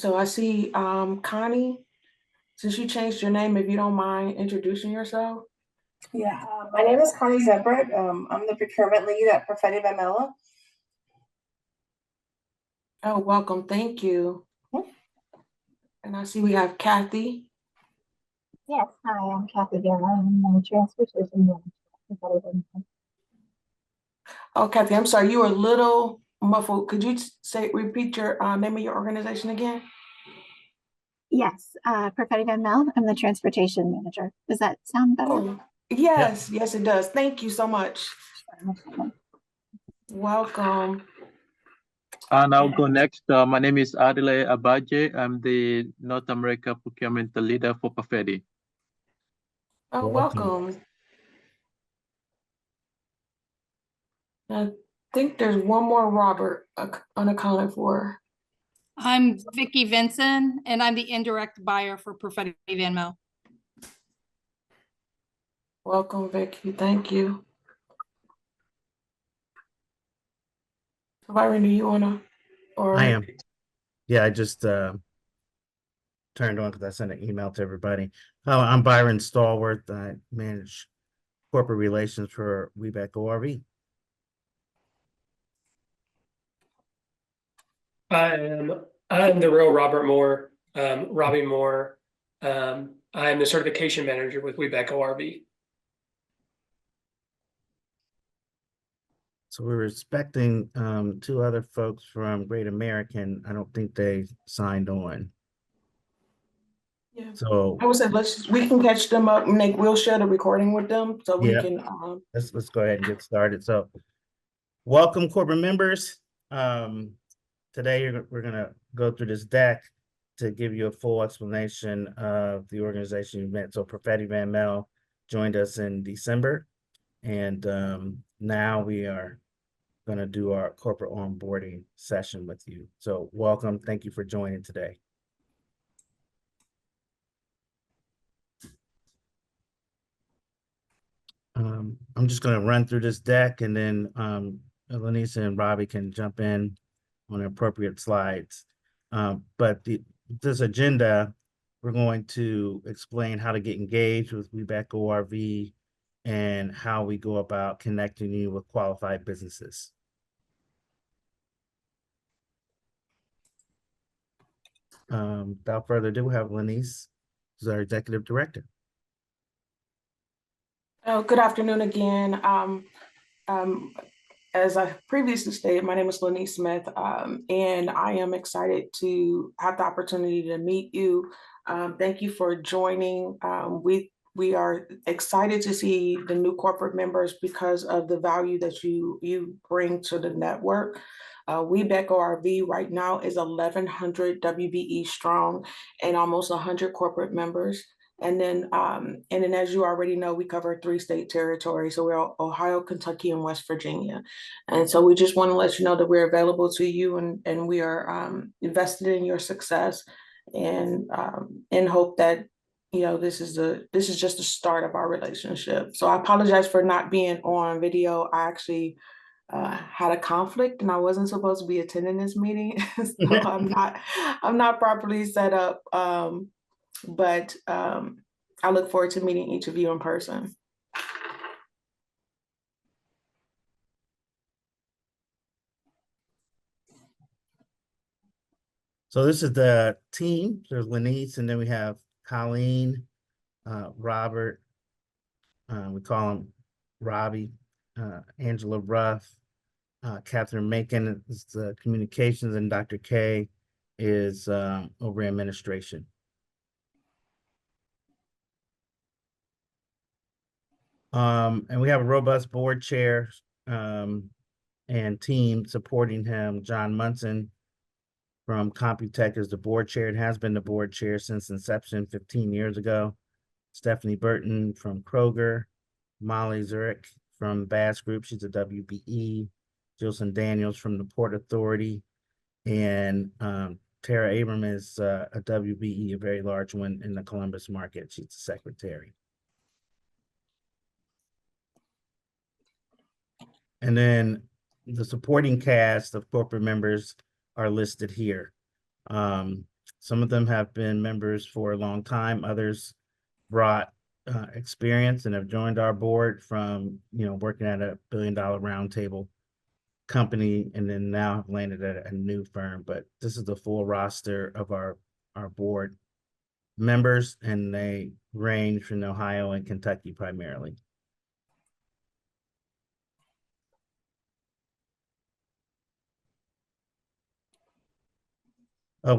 So I see Connie, since you changed your name, if you don't mind introducing yourself. Yeah, my name is Connie Zebret. I'm the procurement lead at Perfetti Van Melle. Oh, welcome. Thank you. And I see we have Kathy. Yes, hi, I'm Kathy Guerra. I'm the transportation manager. Oh, Kathy, I'm sorry, you were a little muffled. Could you repeat your name of your organization again? Yes, Perfetti Van Melle. I'm the transportation manager. Does that sound better? Oh, yes, yes, it does. Thank you so much. Welcome. And I'll go next. My name is Adele Abaje. I'm the North America procurement leader for Perfetti. Oh, welcome. I think there's one more Robert unaccounted for. I'm Vicki Vinson, and I'm the indirect buyer for Perfetti Van Melle. Welcome, Vicki. Thank you. Byron, do you wanna? Or I am. Yeah, I just turned on because I sent an email to everybody. I'm Byron Stallworth. I manage corporate relations for Webeck ORV. I'm the real Robert Moore, Robbie Moore. I'm the certification manager with Webeck ORV. So we were expecting two other folks from Great American. I don't think they signed on. yeah. So I would say we can catch them up and we'll share the recording with them so we can let's go ahead and get started. So welcome corporate members. Today we're gonna go through this deck to give you a full explanation of the organization you met. So Perfetti Van Melle joined us in December, and now we are going to do our corporate onboarding session with you. So welcome. Thank you for joining today. I'm just going to run through this deck, and then Lanisa and Robbie can jump in on the appropriate slides. But this agenda, we're going to explain how to get engaged with Webeck ORV and how we go about connecting you with qualified businesses. Without further ado, we have Lanise, who's our executive director. Oh, good afternoon again. As I previously stated, my name is Lenise Smith, and I am excited to have the opportunity to meet you. Thank you for joining. We are excited to see the new corporate members because of the value that you bring to the network. Webeck ORV right now is 1,100 WBE strong and almost 100 corporate members. And then as you already know, we cover 3 state territories. So we're Ohio, Kentucky, and West Virginia. And so we just want to let you know that we're available to you, and we are invested in your success, and hope that this is just the start of our relationship. So I apologize for not being on video. I actually had a conflict and I wasn't supposed to be attending this meeting. So I'm not properly set up. But I look forward to meeting each of you in person. So this is the team. There's Lenise, and then we have Colleen, Robert, we call him Robbie, Angela Ruff, Catherine Macon is the communications, and Dr. K is over administration. And we have a robust board chair and team supporting him. John Munson from Computech is the board chair and has been the board chair since inception 15 years ago. Stephanie Burton from Kroger, Molly Zurich from Bass Group, she's a WBE, Jilson Daniels from the Port Authority, and Tara Abram is a WBE, a very large one in the Columbus market. She's the secretary. And then the supporting cast of corporate members are listed here. Some of them have been members for a long time. Others brought experience and have joined our board from, working at a $1 billion roundtable company, and then now have landed at a new firm. But this is the full roster of our board members, and they range from Ohio and Kentucky primarily.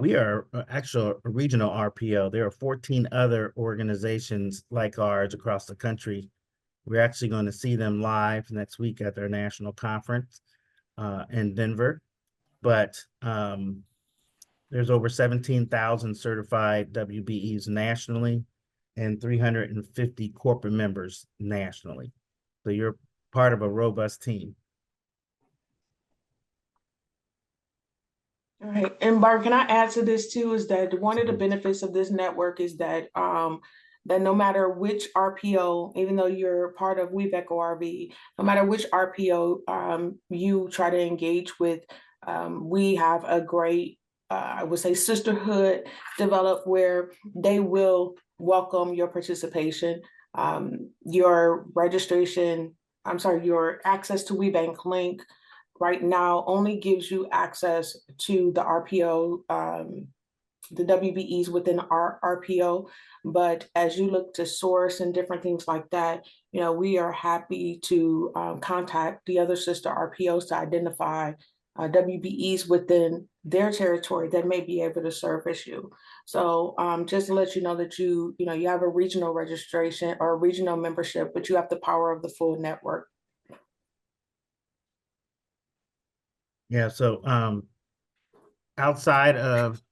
We are actual regional RPO. There are 14 other organizations like ours across the country. We're actually going to see them live next week at their national conference in Denver. But there's over 17,000 certified WBEs nationally and 350 corporate members nationally. So you're part of a robust team. All right, and Barb, can I add to this too, is that one of the benefits of this network is that that no matter which RPO, even though you're part of WeBECO RV, no matter which RPO you try to engage with, we have a great, I would say, sisterhood developed where they will welcome your participation, your registration, your access to WeBank link right now only gives you access to the RPO, the WBEs within our RPO. But as you look to source and different things like that, we are happy to contact the other sister RPOs to identify WBEs within their territory that may be able to service you. So just to let you know that you have a regional registration or a regional membership, but you have the power of the full network. Yeah, so outside of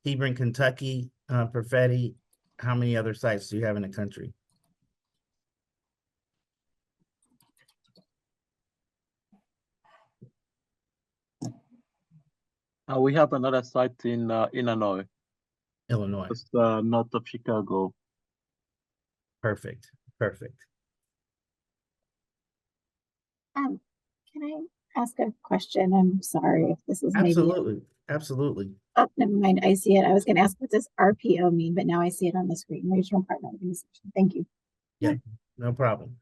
Hebron, Kentucky, Perfetti, how many other sites do you have in the country? We have another site in Illinois, Illinois. just north of Chicago. Perfect. Can I ask a question? I'm sorry if this is Absolutely. Oh, never mind. I see it. I was going to ask what does RPO mean, but now I see it on the screen. Regional Partner Organization. Thank you. Yeah, no problem.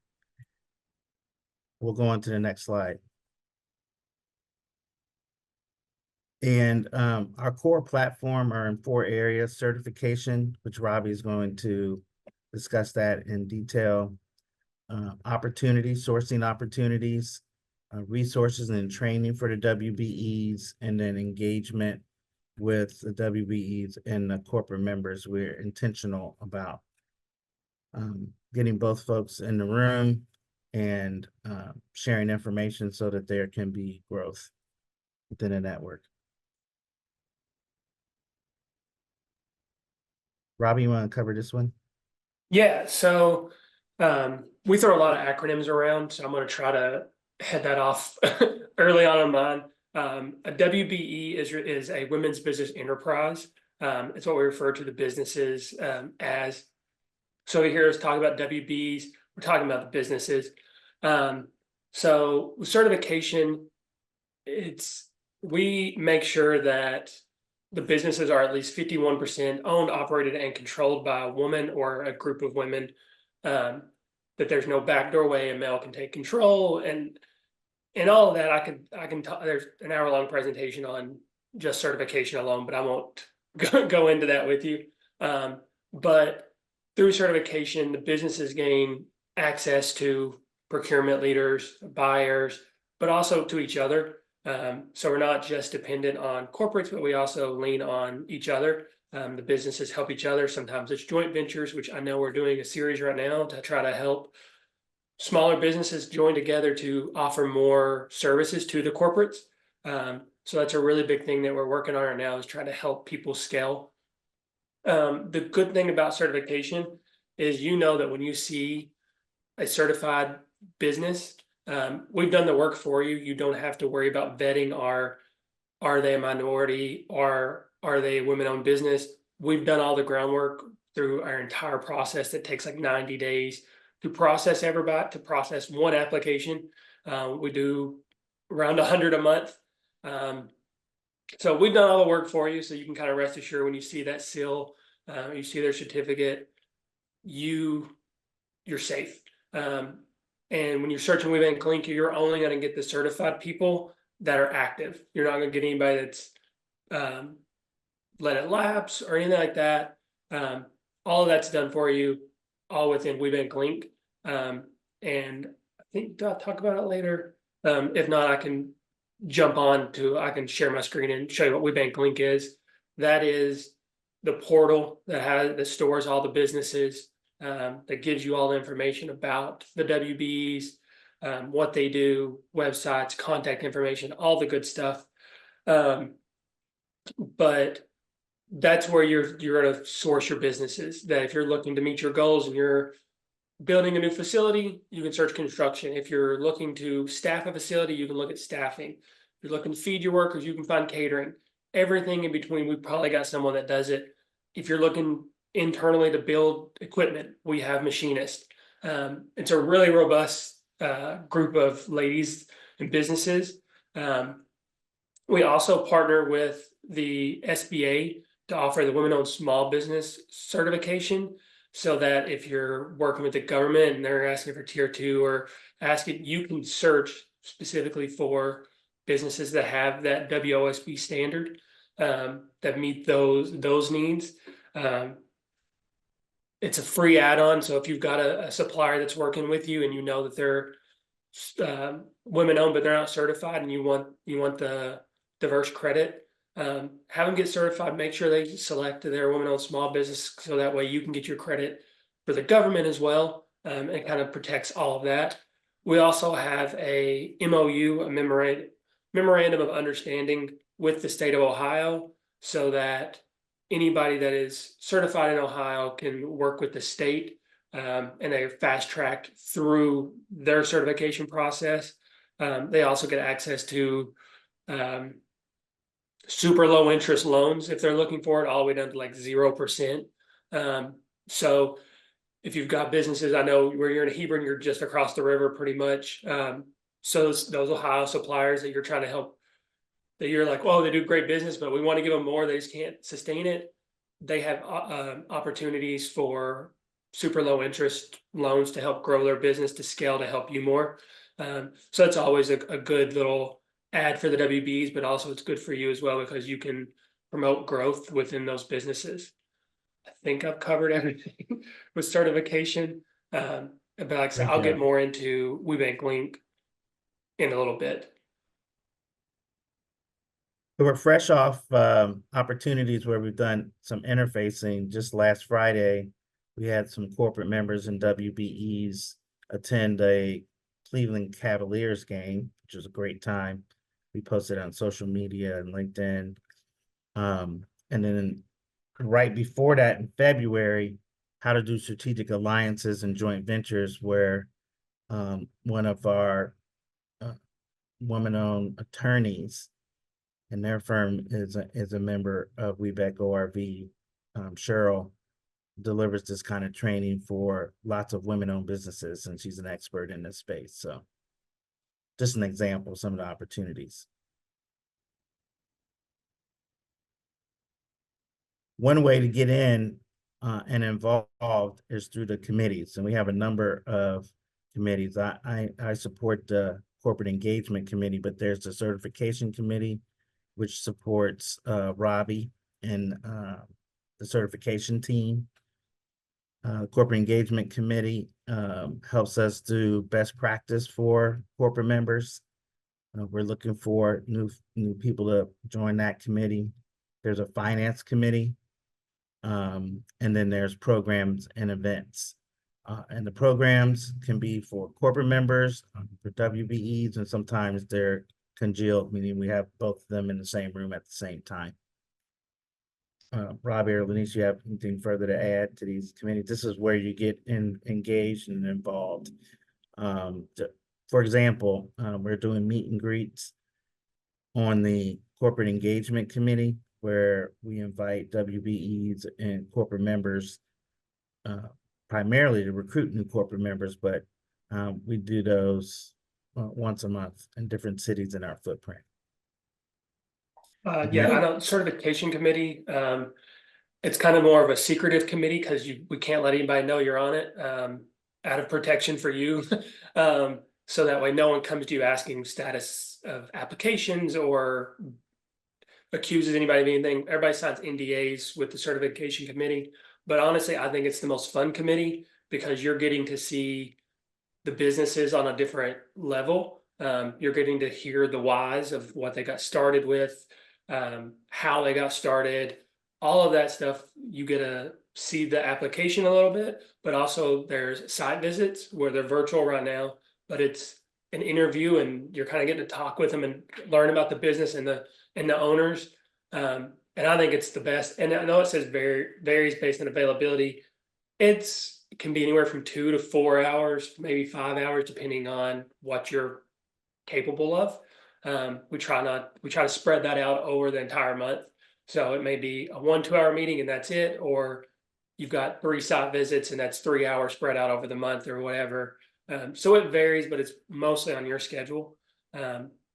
We'll go on to the next slide. And our core platform are in 4 areas: certification, which Robbie is going to discuss that in detail, opportunities, sourcing opportunities, resources and training for the WBEs, and then engagement with the WBEs and the corporate members. We're intentional about getting both folks in the room and sharing information so that there can be growth within the network. Robbie, you want to cover this one? Yeah, so we throw a lot of acronyms around, so I'm going to try to head that off early on in mine. A WBE is a women's business enterprise. It's what we refer to the businesses as. So we hear us talk about WBs, we're talking about the businesses. So with certification, we make sure that the businesses are at least 51% owned, operated, and controlled by a woman or a group of women. That there's no backdoor way a male can take control, and all of that. I can talk. There's an hour-long presentation on just certification alone, but I won't go into that with you. But through certification, the businesses gain access to procurement leaders, buyers, but also to each other. So we're not just dependent on corporates, but we also lean on each other. The businesses help each other. Sometimes it's joint ventures, which I know we're doing a series right now to try to help smaller businesses join together to offer more services to the corporates. So that's a really big thing that we're working on right now, is trying to help people scale. The good thing about certification is, that when you see a certified business, we've done the work for you. You don't have to worry about vetting are they a minority, or are they a women-owned business? We've done all the groundwork through our entire process that takes like 90 days to process everybody, to process one application. We do around 100 a month. So we've done all the work for you, so you can kind of rest assured when you see that seal, you see their certificate, you're safe. And when you're searching WeBank Link, you're only going to get the certified people that are active. You're not going to get anybody that's let it lapse or anything like that. All of that's done for you, all within WeBank Link. And I think I'll talk about it later. If not, I can I can share my screen and show you what WeBank Link is. That is the portal that stores all the businesses, that gives you all the information about the WBs, what they do, websites, contact information, all the good stuff. But that's where you're going to source your businesses. That if you're looking to meet your goals and you're building a new facility, you can search construction. If you're looking to staff a facility, you can look at staffing. If you're looking to feed your workers, you can find catering. Everything in between, we probably got someone that does it. If you're looking internally to build equipment, we have machinists. It's a really robust group of ladies and businesses. We also partner with the SBA to offer the Women-Owned Small Business Certification, so that if you're working with the government and they're asking for tier 2 or asking, you can search specifically for businesses that have that WOSB standard, that meet those needs. It's a free add-on. So if you've got a supplier that's working with you and you know that they're women-owned but they're not certified, and you want the diverse credit, have them get certified. Make sure they select their women-owned small business, so that way you can get your credit for the government as well. It kind of protects all of that. We also have a MOU, a memorandum of understanding with the state of Ohio, so that anybody that is certified in Ohio can work with the state, and they're fast-tracked through their certification process. They also get access to super low interest loans if they're looking for it, all the way down to like 0%. So if you've got businesses, I know where you're in Hebron, you're just across the river pretty much. So those Ohio suppliers that you're trying to help, that you're like, oh, they do great business, but we want to give them more, they just can't sustain it. They have opportunities for super low interest loans to help grow their business, to scale, to help you more. So it's always a good little ad for the WBs, but also it's good for you as well, because you can promote growth within those businesses. I think I've covered everything with certification. But like I said, I'll get more into WeBank Link in a little bit. So we're fresh off opportunities where we've done some interfacing. Just last Friday, we had some corporate members and WBEs attend a Cleveland Cavaliers game, which was a great time. We posted on social media and LinkedIn. And then right before that, in February, how to do strategic alliances and joint ventures, where one of our woman-owned attorneys, and their firm is a member of WeBank ORV. Cheryl delivers this kind of training for lots of women-owned businesses, and she's an expert in this space. So just an example of some of the opportunities. One way to get in and involved is through the committees, and we have a number of committees. I support the corporate engagement committee, but there's the certification committee, which supports Robbie and the certification team. Corporate engagement committee helps us do best practice for corporate members. We're looking for new people to join that committee. There's a finance committee, and then there's programs and events. And the programs can be for corporate members, for WBEs, and sometimes they're congealed, meaning we have both of them in the same room at the same time. Robbie or Lanice, you have anything further to add to these committees? This is where you get engaged and involved. For example, we're doing meet and greets on the corporate engagement committee, where we invite WBEs and corporate members, primarily to recruit new corporate members, but we do those once a month in different cities in our footprint. Yeah, I know certification committee, it's kind of more of a secretive committee because we can't let anybody know you're on it, out of protection for you. So that way no one comes to you asking status of applications or accuses anybody of anything. Everybody signs NDAs with the certification committee. But honestly, I think it's the most fun committee because you're getting to see the businesses on a different level. You're getting to hear the whys of what they got started with, how they got started, all of that stuff. You get to see the application a little bit, but also there's site visits where they're virtual right now, but it's an interview and you're kind of getting to talk with them and learn about the business and the owners. And I think it's the best. And I know it says varies based on availability. It can be anywhere from 2 to 4 hours, maybe 5 hours, depending on what you're capable of. We try to spread that out over the entire month. So it may be a 1 2 hour meeting and that's it, or you've got 3 site visits and that's 3 hours spread out over the month or whatever. So it varies, but it's mostly on your schedule.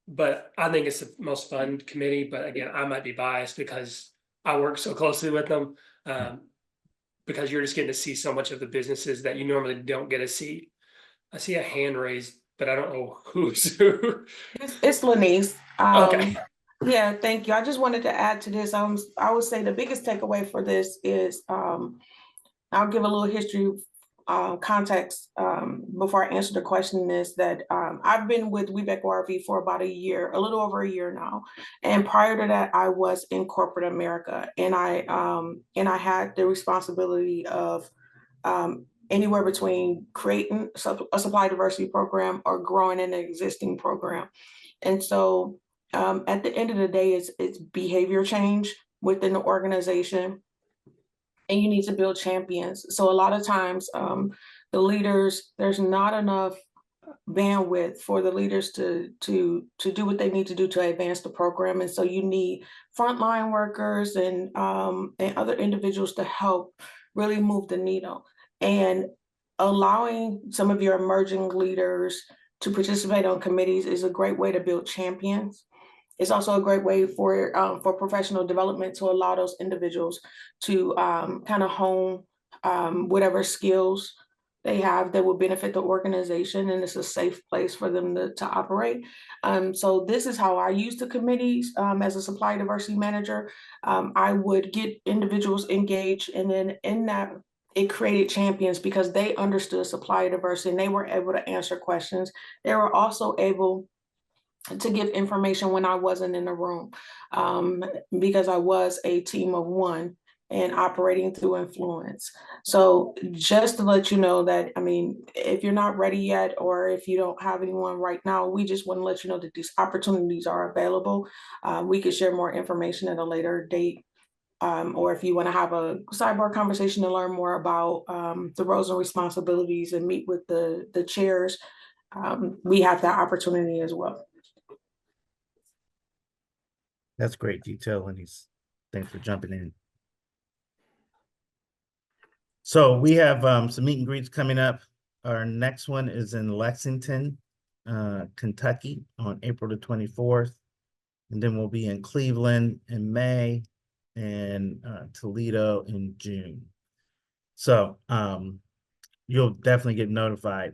But I think it's the most fun committee. But again, I might be biased because I work so closely with them. Because you're just getting to see so much of the businesses that you normally don't get to see. I see a hand raised, but I don't know who's who. It's Lanice. Okay. Yeah, thank you. I just wanted to add to this. I would say the biggest takeaway for this is I'll give a little history context before I answer the question is that I've been with Webeck RV for about a year, a little over a year now. And prior to that, I was in corporate America and I had the responsibility of anywhere between creating a supply diversity program or growing an existing program. And so at the end of the day, it's behavior change within the organization. And you need to build champions. So a lot of times the leaders, there's not enough bandwidth for the leaders to do what they need to do to advance the program. And so you need frontline workers and other individuals to help really move the needle. And allowing some of your emerging leaders to participate on committees is a great way to build champions. It's also a great way for professional development to allow those individuals to kind of hone whatever skills they have that will benefit the organization, and it's a safe place for them to operate. So this is how I use the committees as a supply diversity manager. I would get individuals engaged, and then in that, it created champions because they understood supply diversity and they were able to answer questions. They were also able to give information when I wasn't in the room because I was a team of one and operating through influence. So just to let you know that, I mean, if you're not ready yet, or if you don't have anyone right now, we just want to let you know that these opportunities are available. We could share more information at a later date. Or if you want to have a sidebar conversation to learn more about the roles and responsibilities and meet with the chairs, we have that opportunity as well. That's great detail, Lenny's. Thanks for jumping in. So we have some meet and greets coming up. Our next one is in Lexington, Kentucky on April the 24th. And then we'll be in Cleveland in May and Toledo in June. So you'll definitely get notified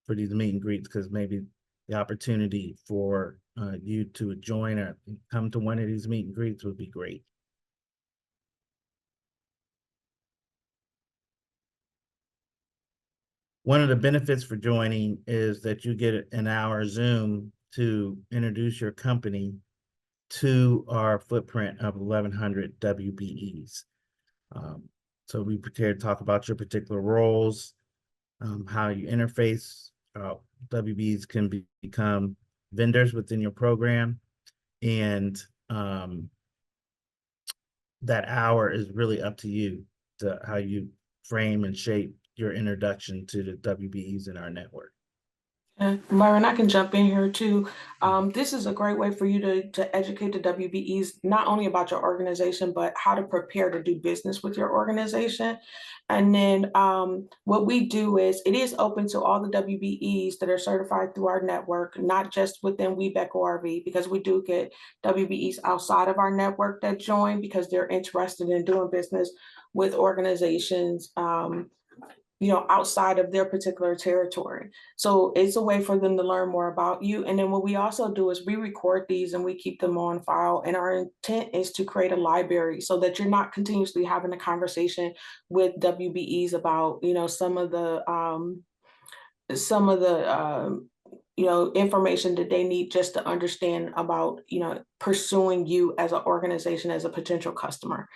for these meet and greets because maybe the opportunity for you to join or come to one of these meet and greets would be great. One of the benefits for joining is that you get an hour Zoom to introduce your company to our footprint of 1,100 WBEs. So we prepare to talk about your particular roles, how you interface. WBEs can become vendors within your program, and that hour is really up to you to how you frame and shape your introduction to the WBEs in our network. Myron, I can jump in here too. This is a great way for you to educate the WBEs, not only about your organization, but how to prepare to do business with your organization. And then what we do is it is open to all the WBEs that are certified through our network, not just within WeBEC ORV, because we do get WBEs outside of our network that join because they're interested in doing business with organizations outside of their particular territory. So it's a way for them to learn more about you. And then what we also do is we record these and we keep them on file. And our intent is to create a library so that you're not continuously having a conversation with WBEs about, some of the information that they need just to understand about, pursuing you as an organization, as a potential customer.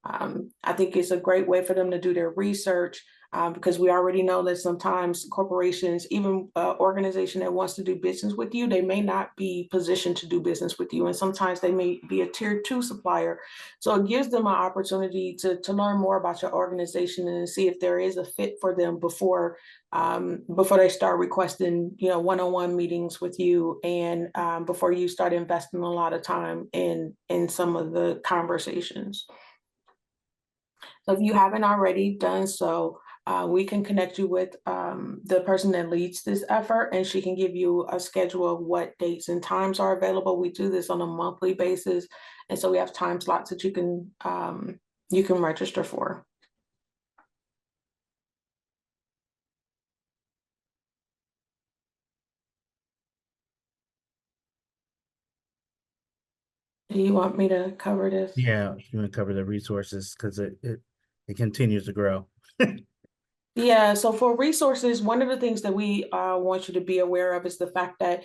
I think it's a great way for them to do their research because we already know that sometimes corporations, even an organization that wants to do business with you, they may not be positioned to do business with you. And sometimes they may be a tier 2 supplier. So it gives them an opportunity to learn more about your organization and see if there is a fit for them before they start requesting, one-on-one meetings with you and before you start investing a lot of time in some of the conversations. So if you haven't already done so, we can connect you with the person that leads this effort, and she can give you a schedule of what dates and times are available. We do this on a monthly basis, and so we have time slots that you can register for. Do you want me to cover this? Yeah, you want to cover the resources because it continues to grow. Yeah, so for resources, one of the things that we want you to be aware of is the fact that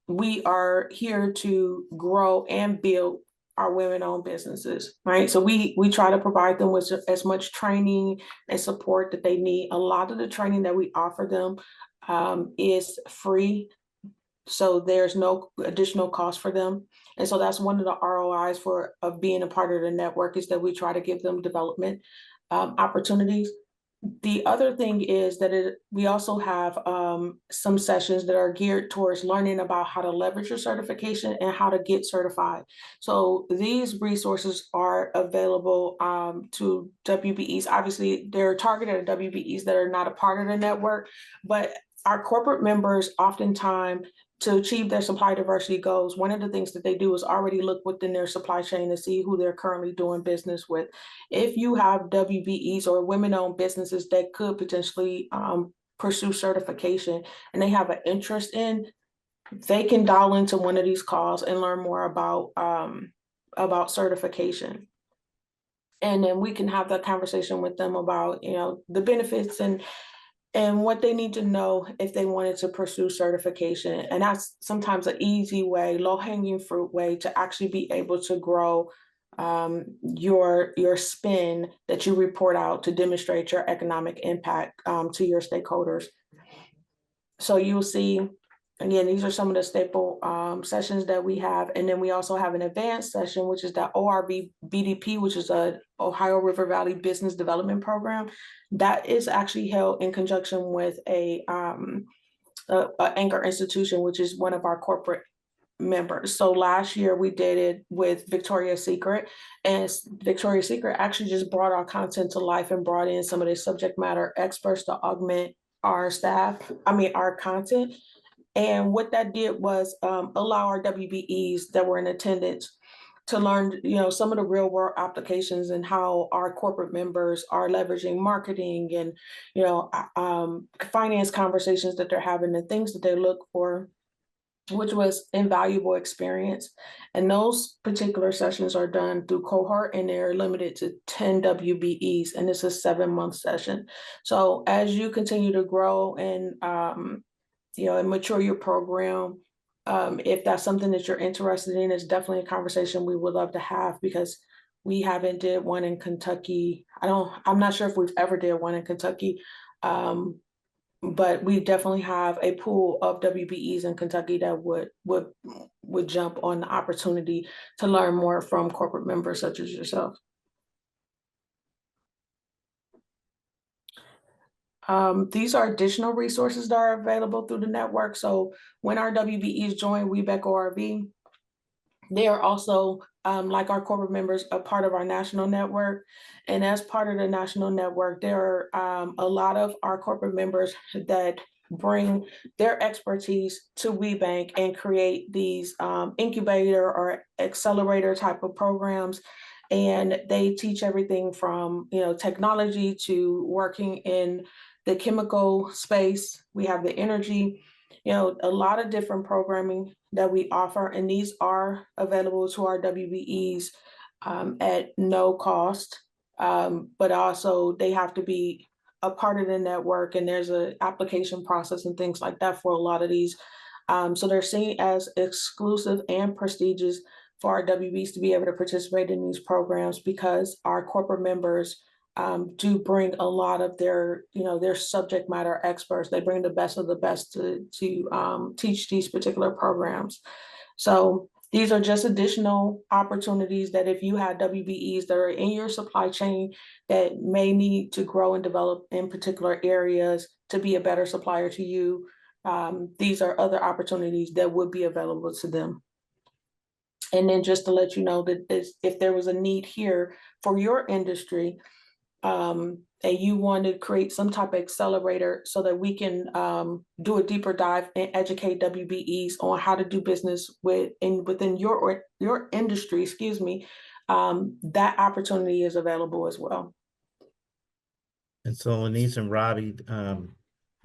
we are here to grow and build our women-owned businesses, right? So we try to provide them with as much training and support that they need. A lot of the training that we offer them is free, so there's no additional cost for them. And so that's one of the ROIs of being a part of the network, is that we try to give them development opportunities. The other thing is that we also have some sessions that are geared towards learning about how to leverage your certification and how to get certified. So these resources are available to WBEs. Obviously, they're targeted at WBEs that are not a part of the network, but our corporate members oftentimes, to achieve their supply diversity goals, one of the things that they do is already look within their supply chain to see who they're currently doing business with. If you have WBEs or women-owned businesses that could potentially pursue certification and they have an interest in, they can dial into one of these calls and learn more about certification. And then we can have that conversation with them about, the benefits and what they need to know if they wanted to pursue certification. And that's sometimes an easy way, low-hanging fruit way to actually be able to grow your spend that you report out to demonstrate your economic impact to your stakeholders. So you'll see, again, these are some of the staple sessions that we have. And then we also have an advanced session, which is the ORV BDP, which is a Ohio River Valley Business Development Program. That is actually held in conjunction with a anchor institution, which is one of our corporate members. So last year we did it with Victoria's Secret, and Victoria's Secret actually just brought our content to life and brought in some of the subject matter experts to augment our content. And what that did was allow our WBEs that were in attendance to learn, some of the real world applications and how our corporate members are leveraging marketing and, finance conversations that they're having and things that they look for, which was invaluable experience. And those particular sessions are done through cohort, and they're limited to 10 WBEs, and it's a 7-month session. So as you continue to grow and, and mature your program, if that's something that you're interested in, it's definitely a conversation we would love to have, because we haven't did one in Kentucky. I'm not sure if we've ever did one in Kentucky, but we definitely have a pool of WBEs in Kentucky that would jump on the opportunity to learn more from corporate members such as yourself. These are additional resources that are available through the network. So when our WBEs join WeBank ORV, they are also, like our corporate members, a part of our national network. And as part of the national network, there are a lot of our corporate members that bring their expertise to WeBank and create these incubator or accelerator type of programs. And they teach everything from, technology to working in the chemical space. We have the energy, a lot of different programming that we offer, and these are available to our WBEs at no cost. But also they have to be a part of the network, and there's an application process and things like that for a lot of these. So they're seen as exclusive and prestigious for our WBs to be able to participate in these programs, because our corporate members do bring a lot of their subject matter experts. They bring the best of the best to teach these particular programs. So these are just additional opportunities that if you have WBEs that are in your supply chain that may need to grow and develop in particular areas to be a better supplier to you, these are other opportunities that would be available to them. And then just to let you know that if there was a need here for your industry, and you want to create some type of accelerator so that we can do a deeper dive and educate WBEs on how to do business within your industry, that opportunity is available as well. And so Lanice and Robbie,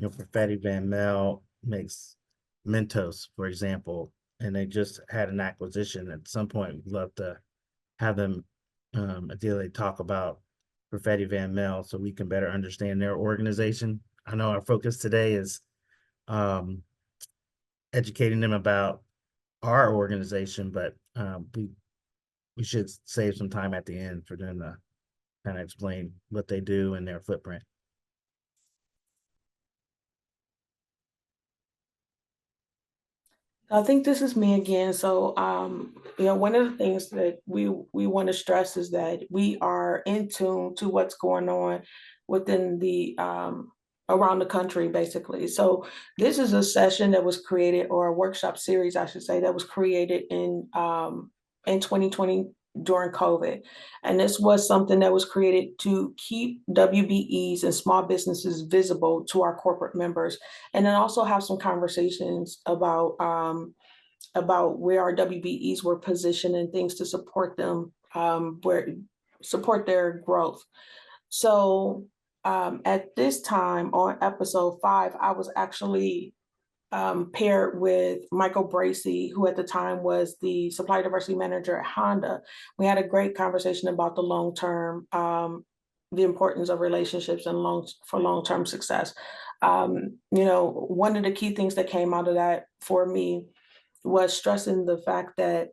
Perfetti Van Mel makes Mentos, for example, and they just had an acquisition. At some point, we'd love to have them ideally talk about Perfetti Van Mel so we can better understand their organization. I know our focus today is educating them about our organization, but we should save some time at the end for them to kind of explain what they do and their footprint. I think this is me again. So, one of the things that we want to stress is that we are in tune to what's going on within the around the country, basically. So this is a session that was created, or a workshop series, I should say, that was created in 2020 during COVID. And this was something that was created to keep WBEs and small businesses visible to our corporate members, and then also have some conversations about where our WBEs were positioned and things to support them, support their growth. So at this time on episode 5, I was actually paired with Michael Bracey, who at the time was the supply diversity manager at Honda. We had a great conversation about the long-term, the importance of relationships and long-term success. One of the key things that came out of that for me was stressing the fact that,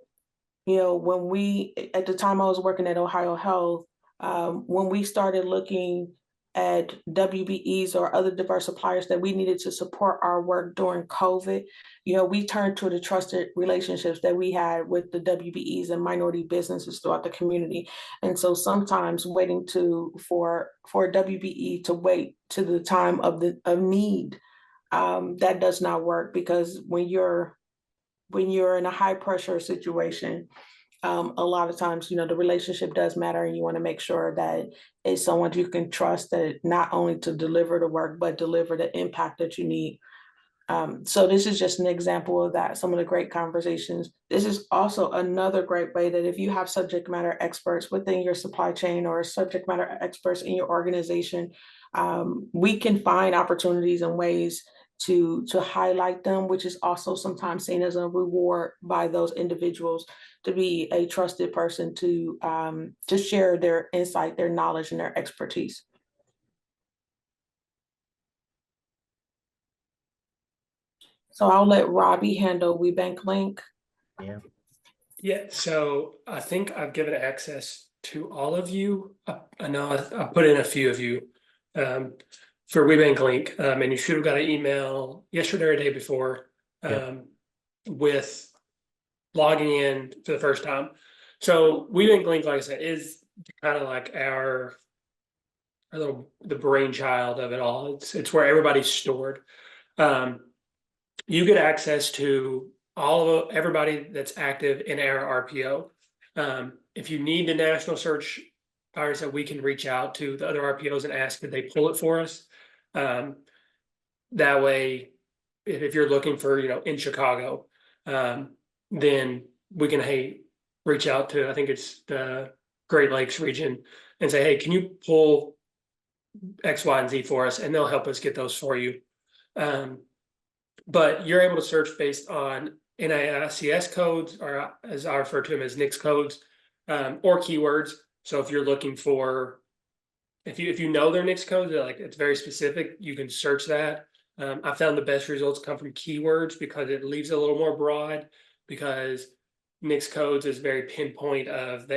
at the time I was working at Ohio Health, when we started looking at WBEs or other diverse suppliers that we needed to support our work during COVID, we turned to the trusted relationships that we had with the WBEs and minority businesses throughout the community. And so sometimes waiting for a WBE to wait to the time of need, that does not work, because when you're in a high pressure situation, a lot of times, the relationship does matter, and you want to make sure that it's someone you can trust, that not only to deliver the work, but deliver the impact that you need. So this is just an example of that, some of the great conversations. This is also another great way that if you have subject matter experts within your supply chain or subject matter experts in your organization, we can find opportunities and ways to highlight them, which is also sometimes seen as a reward by those individuals to be a trusted person to share their insight, their knowledge, and their expertise. So I'll let Robbie handle WeBank Link. Yeah. Yeah, so I think I've given access to all of you. I know I put in a few of you for WeBank Link, and you should have got an email yesterday or the day before with logging in for the first time. So WeBank Link, like I said, is kind of like our the brainchild of it all. It's where everybody's stored. You get access to everybody that's active in our RPO. If you need the national search buyers, that we can reach out to the other RPOs and ask that they pull it for us. That way, if you're looking for, in Chicago, then we can, reach out to, I think it's the Great Lakes region, and say, hey, can you pull X, Y, and Z for us? And they'll help us get those for you. But you're able to search based on NAICS codes, or as I refer to them as NICS codes, or keywords. So if you're looking for, if you know their NICS codes, it's very specific, you can search that. I found the best results come from keywords because it leaves it a little more broad, because NICS codes is very pinpoint of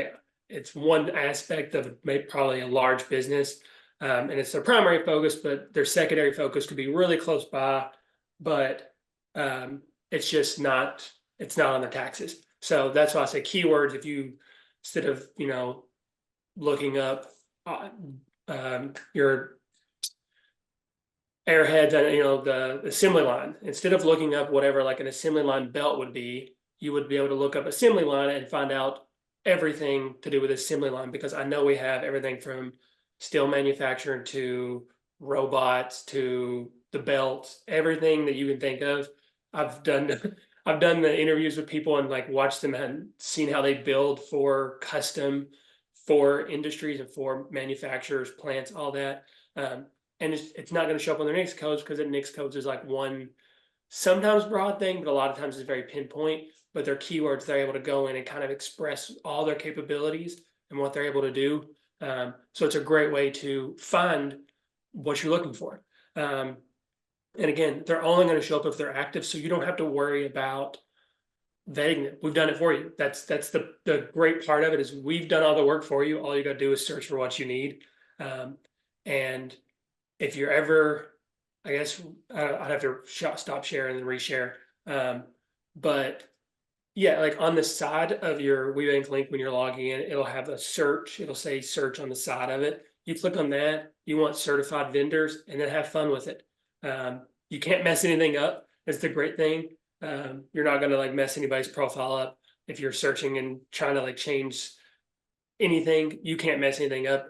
it's one aspect of probably a large business, and it's their primary focus, but their secondary focus could be really close by, but it's just not, it's not on their taxes. So that's why I say keywords. If you, instead of, looking up your airheads and the assembly line, instead of looking up whatever like an assembly line belt would be, you would be able to look up assembly line and find out everything to do with assembly line, because I know we have everything from steel manufacturing to robots to the belts, everything that you can think of. I've done the interviews with people and watched them and seen how they build for custom, for industries and for manufacturers, plants, all that. And it's not going to show up on their NICS codes, because the NICS codes is one sometimes broad thing, but a lot of times it's very pinpoint. But their keywords, they're able to go in and kind of express all their capabilities and what they're able to do. So it's a great way to find what you're looking for. And again, they're only going to show up if they're active, so you don't have to worry about vetting it. We've done it for you. That's the great part of it, is we've done all the work for you. All you got to do is search for what you need. And if you're ever, I guess I'd have to stop sharing and reshare. But yeah, on the side of your WeBank link, when you're logging in, it'll have a search. It'll say search on the side of it. You click on that, you want certified vendors, and then have fun with it. You can't mess anything up. That's the great thing. You're not going to mess anybody's profile up. If you're searching and trying to change anything, you can't mess anything up.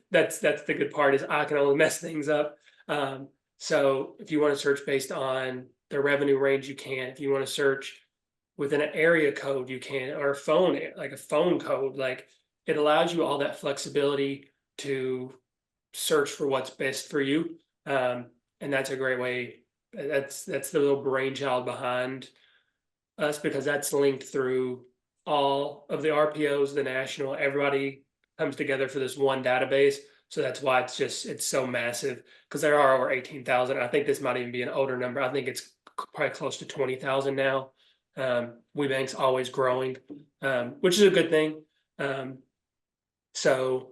That's the good part, is I can only mess things up. So if you want to search based on the revenue range, you can. If you want to search within an area code, you can, or a phone code, it allows you all that flexibility to search for what's best for you. And that's a great way. That's the little brainchild behind us, because that's linked through all of the RPOs, the national, everybody comes together for this one database. So that's why it's so massive, because there are over 18,000. I think this might even be an older number. I think it's probably close to 20,000 now. WeBank's always growing, which is a good thing. So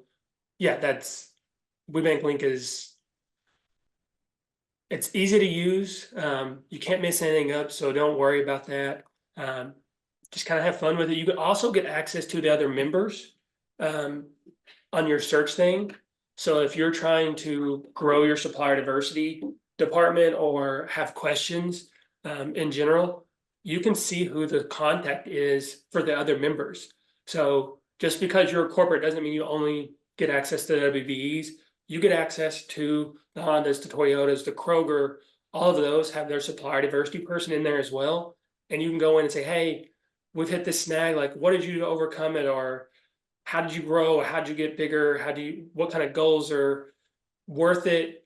yeah, that's WeBank link it's easy to use. You can't mess anything up, so don't worry about that. Just kind of have fun with it. You can also get access to the other members on your search thing. So if you're trying to grow your supplier diversity department or have questions in general, you can see who the contact is for the other members. So just because you're a corporate doesn't mean you only get access to the WBEs. You get access to the Hondas, the Toyotas, the Kroger. All of those have their supplier diversity person in there as well. And you can go in and say, hey, we've hit this snag. What did you do to overcome it? Or how did you grow? How did you get bigger? What kind of goals are worth it?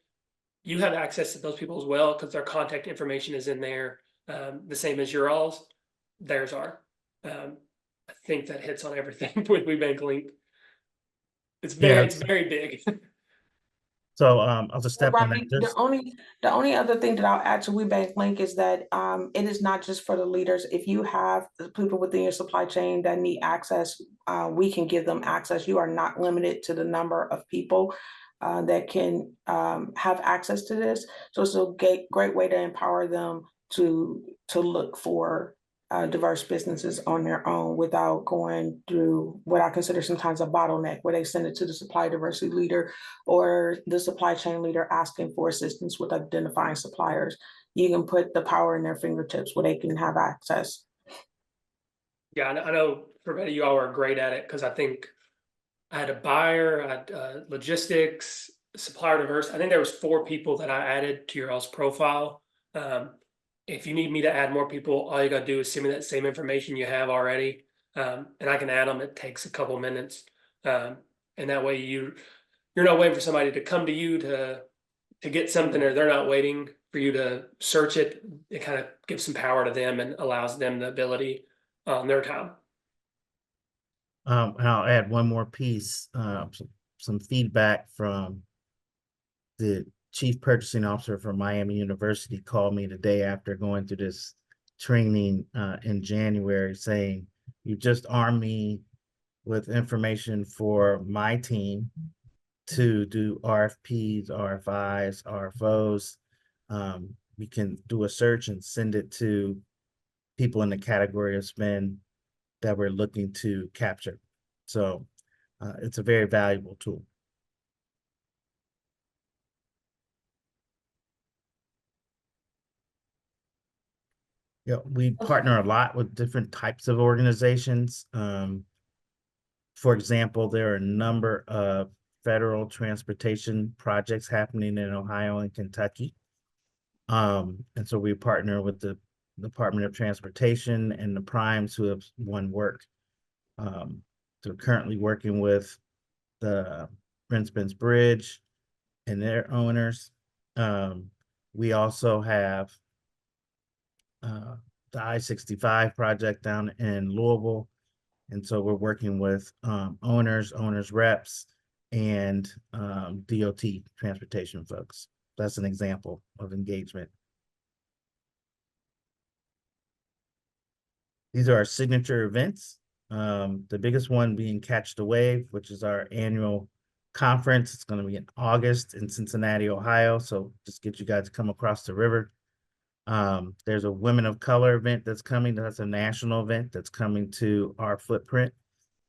You have access to those people as well, because their contact information is in there, the same as your all's. Theirs are. I think that hits on everything with WeBank Link. It's very big. So I'll just step on Robbie, that. the only other thing that I'll add to WeBank Link is that it is not just for the leaders. If you have the people within your supply chain that need access, we can give them access. You are not limited to the number of people that can have access to this. So it's a great way to empower them to look for diverse businesses on their own without going through what I consider sometimes a bottleneck, where they send it to the supply diversity leader or the supply chain leader asking for assistance with identifying suppliers. You can put the power in their fingertips where they can have access. Yeah, I know for Betty, you all are great at it because I think I had a buyer, I had logistics, supplier diverse. I think there was 4 people that I added to your all's profile. If you need me to add more people, all you gotta do is send me that same information you have already, and I can add them. It takes a couple minutes, and that way you're not waiting for somebody to come to you to get something, or they're not waiting for you to search it. It kind of gives some power to them and allows them the ability on their time. And I'll add one more piece, some feedback from the chief purchasing officer from Miami University called me the day after going through this training in January, saying, "You just armed me with information for my team to do RFPs, RFIs, RFOs. We can do a search and send it to people in the category of spend that we're looking to capture." So it's a very valuable tool. Yeah, we partner a lot with different types of organizations. For example, there are a number of federal transportation projects happening in Ohio and Kentucky. And so we partner with the Department of Transportation and the primes who have won work. So currently working with the Prince Bridge and their owners. We also have the I-65 project down in Louisville. And so we're working with owners reps, and DOT transportation folks. That's an example of engagement. These are our signature events. The biggest one being Catch the Wave, which is our annual conference. It's going to be in August in Cincinnati, Ohio. So just get you guys to come across the river. There's a Women of Color event that's coming. That's a national event that's coming to our footprint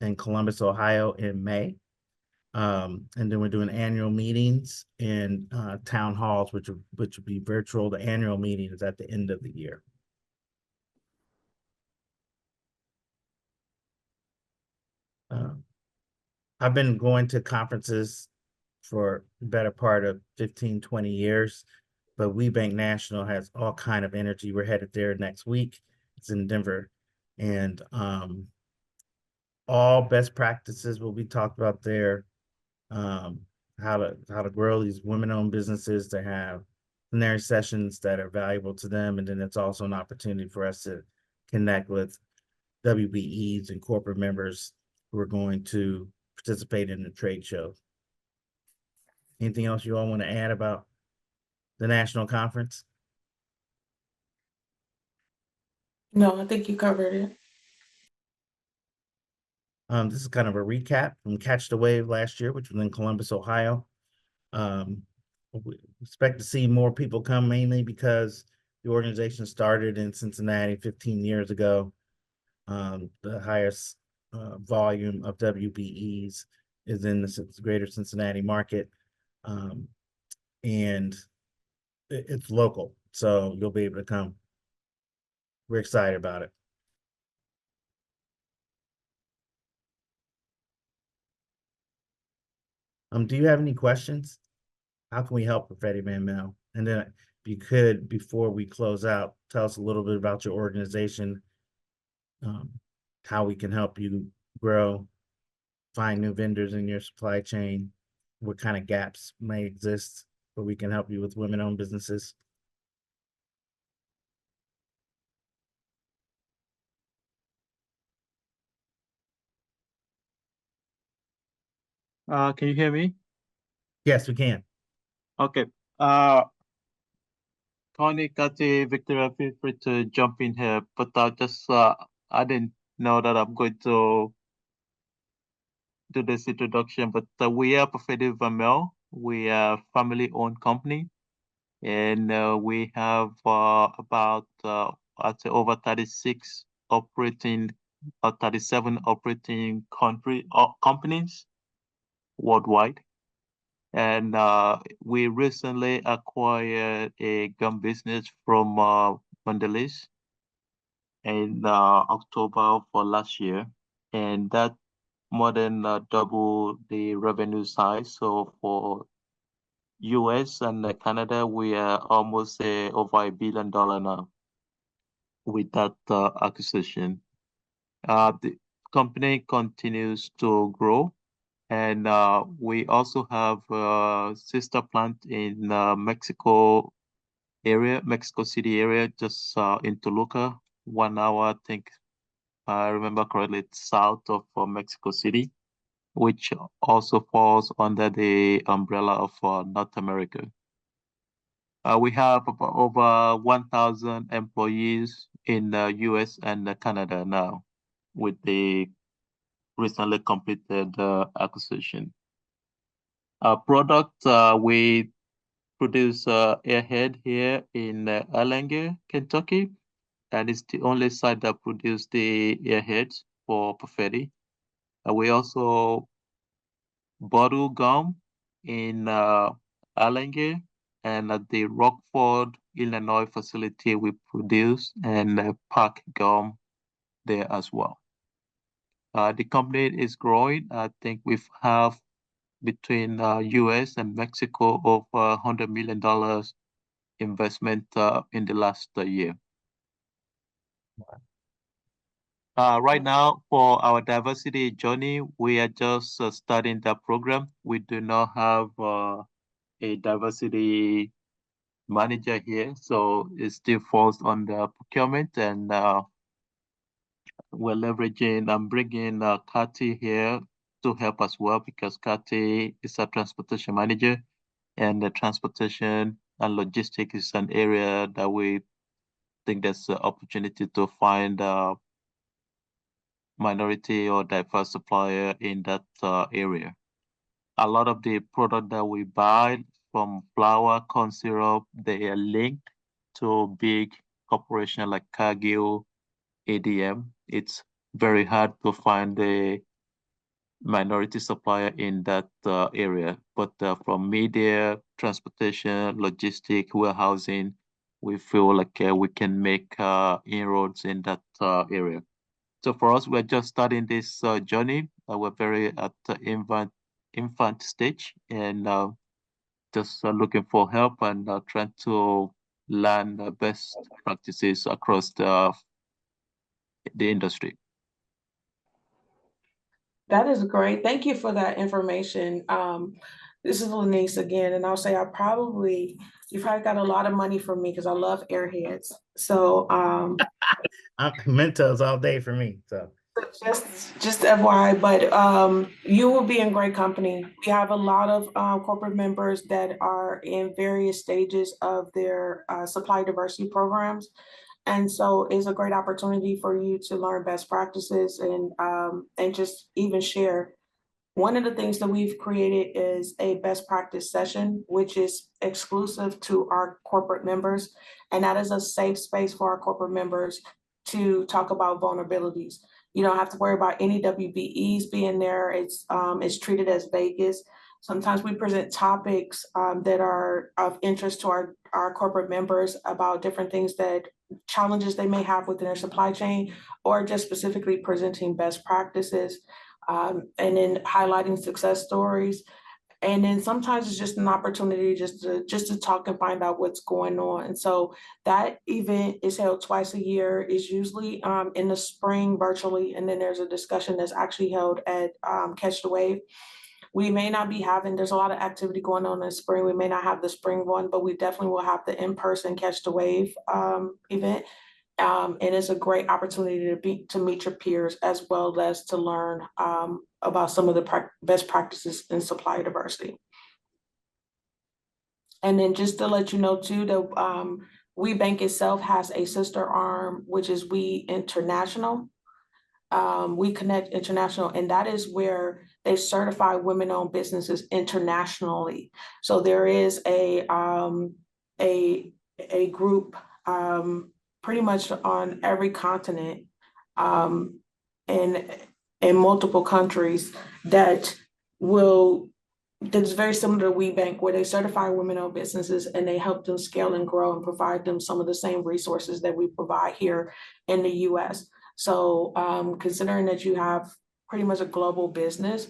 in Columbus, Ohio in May. And then we're doing annual meetings in town halls, which will be virtual. The annual meeting is at the end of the year. I've been going to conferences for the better part of 15, 20 years, but WeBank National has all kind of energy. We're headed there next week. It's in Denver, and all best practices will be talked about there. How to grow these women-owned businesses, to have plenary sessions that are valuable to them, and then it's also an opportunity for us to connect with WBEs and corporate members who are going to participate in the trade show. Anything else you all want to add about the national conference? No, I think you covered it. This is kind of a recap from Catch the Wave last year, which was in Columbus, Ohio. We expect to see more people come, mainly because the organization started in Cincinnati 15 years ago. The highest volume of WBEs is in the greater Cincinnati market. And it's local, so you'll be able to come. We're excited about it. Do you have any questions? How can we help with Freddie Van Mel? And then if you could, before we close out, tell us a little bit about your organization, how we can help you grow, find new vendors in your supply chain, what kind of gaps may exist where we can help you with women-owned businesses. Can you hear me? Yes, we can. Okay. Tony, Kati, Victoria, feel free to jump in here, but I didn't know that I'm going to do this introduction, but we are Prophetic Vermel. We are a family-owned company, and we have about, I'd say over 36 operating 37 operating companies worldwide. And we recently acquired a gum business from Mondelez in October for last year. And that more than double the revenue size. So for US and Canada, we are almost over $1 billion now with that acquisition. The company continues to grow, and we also have a sister plant in Mexico City area, just in Toluca, 1 hour, I think, I remember correctly, it's south of Mexico City, which also falls under the umbrella of North America. We have about over 1,000 employees in the US and Canada now with the recently completed acquisition. Our product, we produce airhead here in Erlanger, Kentucky, and it's the only site that produce the airheads for Perfetti. We also bottle gum in Erlanger, and at the Rockford, Illinois facility, we produce and pack gum there as well. The company is growing. I think we have between US and Mexico over $100 million investment in the last year. Right now, for our diversity journey, we are just starting that program. We do not have a diversity manager here, so it still falls under procurement, and we're leveraging and bringing Kati here to help as well, because Kati is a transportation manager, and the transportation and logistics is an area that we think there's an opportunity to find minority or diverse supplier in that area. A lot of the product that we buy from flour, corn syrup, they are linked to big corporation like Cargill, ADM. It's very hard to find a minority supplier in that area. But from media, transportation, logistic, warehousing, we feel like we can make inroads in that area. So for us, we're just starting this journey. We're very at the infant stage, and just looking for help and trying to learn the best practices across the industry. That is great. Thank you for that information. This is Lanice again, and I'll say you probably got a lot of money from me because I love airheads. So Mentos all day for me. So just FYI, but you will be in great company. We have a lot of corporate members that are in various stages of their supply diversity programs. And so it's a great opportunity for you to learn best practices and just even share. One of the things that we've created is a best practice session, which is exclusive to our corporate members. And that is a safe space for our corporate members to talk about vulnerabilities. You don't have to worry about any WBEs being there. It's treated as Vegas. Sometimes we present topics that are of interest to our corporate members about different things challenges they may have within their supply chain, or just specifically presenting best practices. And then highlighting success stories. And then sometimes it's just an opportunity just to talk and find out what's going on. And so that event is held twice a year. It's usually in the spring virtually. And then there's a discussion that's actually held at Catch the Wave. We may not be there's a lot of activity going on in the spring. We may not have the spring one, but we definitely will have the in-person Catch the Wave event. And it's a great opportunity to meet your peers, as well as to learn about some of the best practices in supply diversity. And then just to let you know too, that We Bank itself has a sister arm, which is We International. We Connect International, and that is where they certify women-owned businesses internationally. So there is a group pretty much on every continent um, in in multiple countries that will that's very similar to WeBank, where they certify women-owned businesses and they help them scale and grow and provide them some of the same resources that we provide here in the US. So considering that you have pretty much a global business,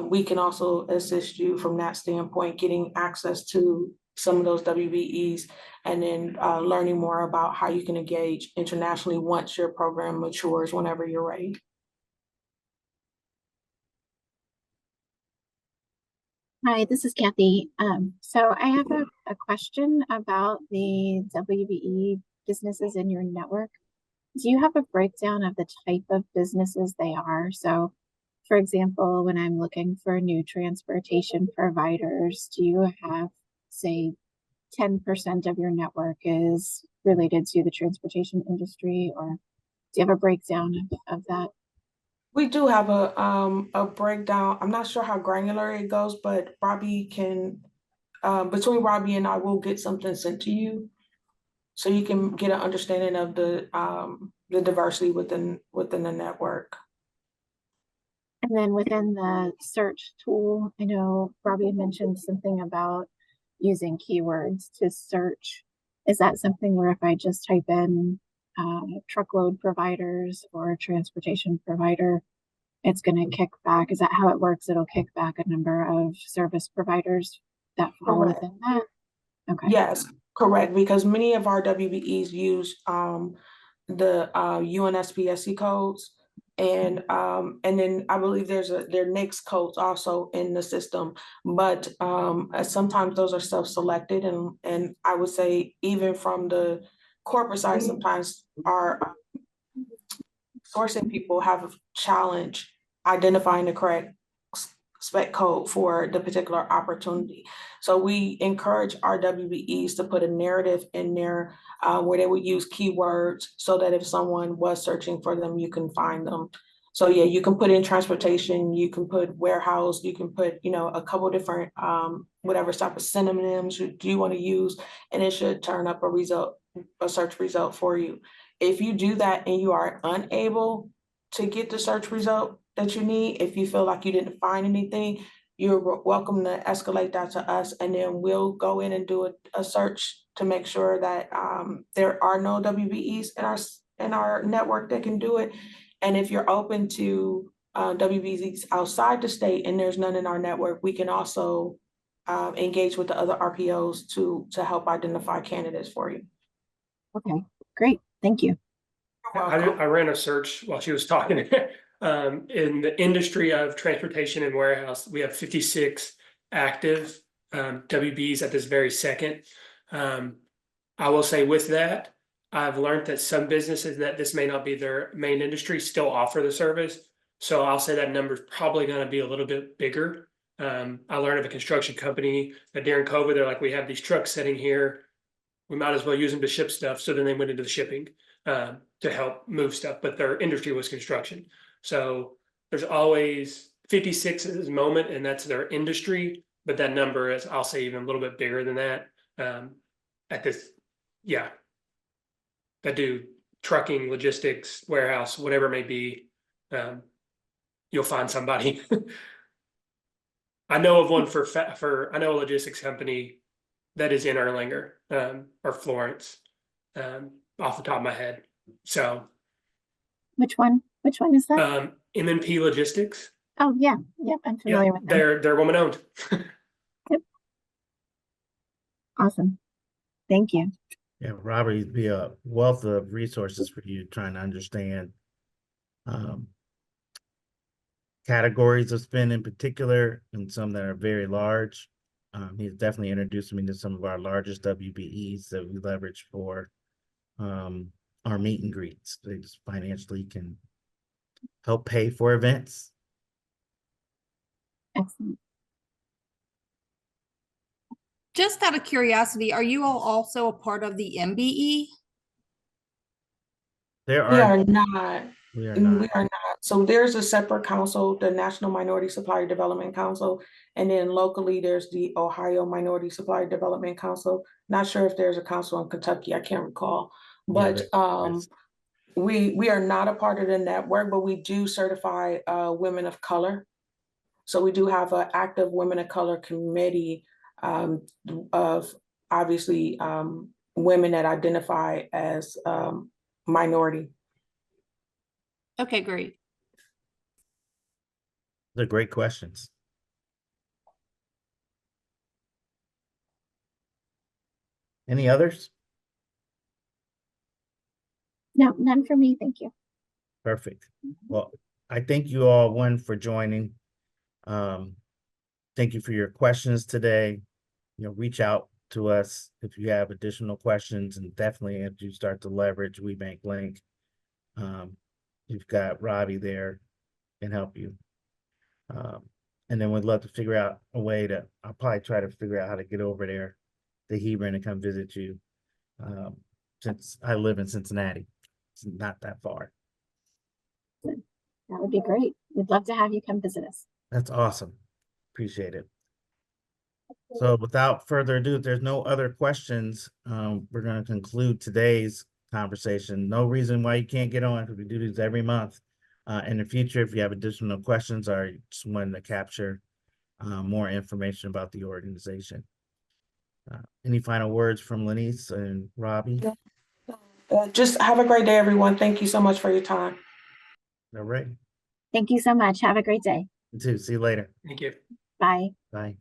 we can also assist you from that standpoint, getting access to some of those WBEs, and then learning more about how you can engage internationally once your program matures, whenever you're ready. Hi, this is Kathy. So I have a question about the WBE businesses in your network. Do you have a breakdown of the type of businesses they are? So, for example, when I'm looking for new transportation providers, do you have, say, 10% of your network is related to the transportation industry, or do you have a breakdown of that? We do have a breakdown. I'm not sure how granular it goes, but Robbie can between Robbie and I will get something sent to you so you can get an understanding of the diversity within the network. And then within the search tool, I know Robbie had mentioned something about using keywords to search. Is that something where if I just type in truckload providers or transportation provider, it's going to kick back? Is that how it works? It'll kick back a number of service providers that fall Correct. within that? Okay. Yes, correct, because many of our WBEs use the UNSPSC codes, and then I believe their NAICS codes also in the system, but sometimes those are self-selected, and I would say even from the corporate side, sometimes our sourcing people have a challenge identifying the correct spec code for the particular opportunity. So we encourage our WBEs to put a narrative in there where they would use keywords so that if someone was searching for them, you can find them. So yeah, you can put in transportation, you can put warehouse, you can put, a couple different whatever type of synonyms you want to use, and it should turn up a search result for you. If you do that and you are unable to get the search result that you need, if you feel like you didn't find anything, you're welcome to escalate that to us, and then we'll go in and do a search to make sure that there are no WBEs in our network that can do it. And if you're open to WBEs outside the state and there's none in our network, we can also engage with the other RPOs to help identify candidates for you. Okay, great. Thank you. I ran a search while she was talking. In the industry of transportation and warehouse, we have 56 active WBs at this very second. I will say with that, I've learned that some businesses that this may not be their main industry still offer the service. So I'll say that number is probably going to be a little bit bigger. I learned of a construction company that during COVID, they're like, we have these trucks sitting here. We might as well use them to ship stuff. So then they went into the shipping to help move stuff, but their industry was construction. So there's always 56 at this moment, and that's their industry. But that number is, I'll say, even a little bit bigger than that. At this, yeah, that do trucking, logistics, warehouse, whatever it may be. You'll find somebody. I know of one I know a logistics company that is in Erlanger or Florence, off the top of my head. So Which one? Which one is that? MNP Logistics. Oh yeah, yep, I'm familiar with them. They're woman owned. Awesome. Thank you. Yeah, Robert, it'd be a wealth of resources for you trying to understand categories of spend in particular, and some that are very large. He's definitely introduced me to some of our largest WBEs that we leverage for our meet and greets. They just financially can help pay for events. Excellent. Just out of curiosity, are you all also a part of the MBE? We are not. We are We not. are not. So there's a separate council, the National Minority Supplier Development Council, and then locally there's the Ohio Minority Supplier Development Council. Not sure if there's a council in Kentucky, I can't recall. But We are not a part of the network, but we do certify women of color. So we do have an active women of color committee of obviously women that identify as minority. Okay, great. They're great questions. Any others? No, none for me. Thank you. Perfect. Well, I thank you all, one, for joining. Thank you for your questions today. You know, reach out to us if you have additional questions, and definitely if you start to leverage WeBank Link, you've got Robbie there can help you. And then we'd love to figure out a way to, I'll probably try to figure out how to get over there to Hebron and come visit you. Since I live in Cincinnati, it's not that far. That would be great. We'd love to have you come visit us. That's awesome. Appreciate it. So without further ado, if there's no other questions, we're going to conclude today's conversation. No reason why you can't get on, because we do these every month. In the future, if you have additional questions or just wanting to capture more information about the organization. Any final words from Lanice and Robbie? Just have a great day, everyone. Thank you so much for your time. All right. Thank you so much. Have a great day. You too. See you later. Thank you. Bye. Bye.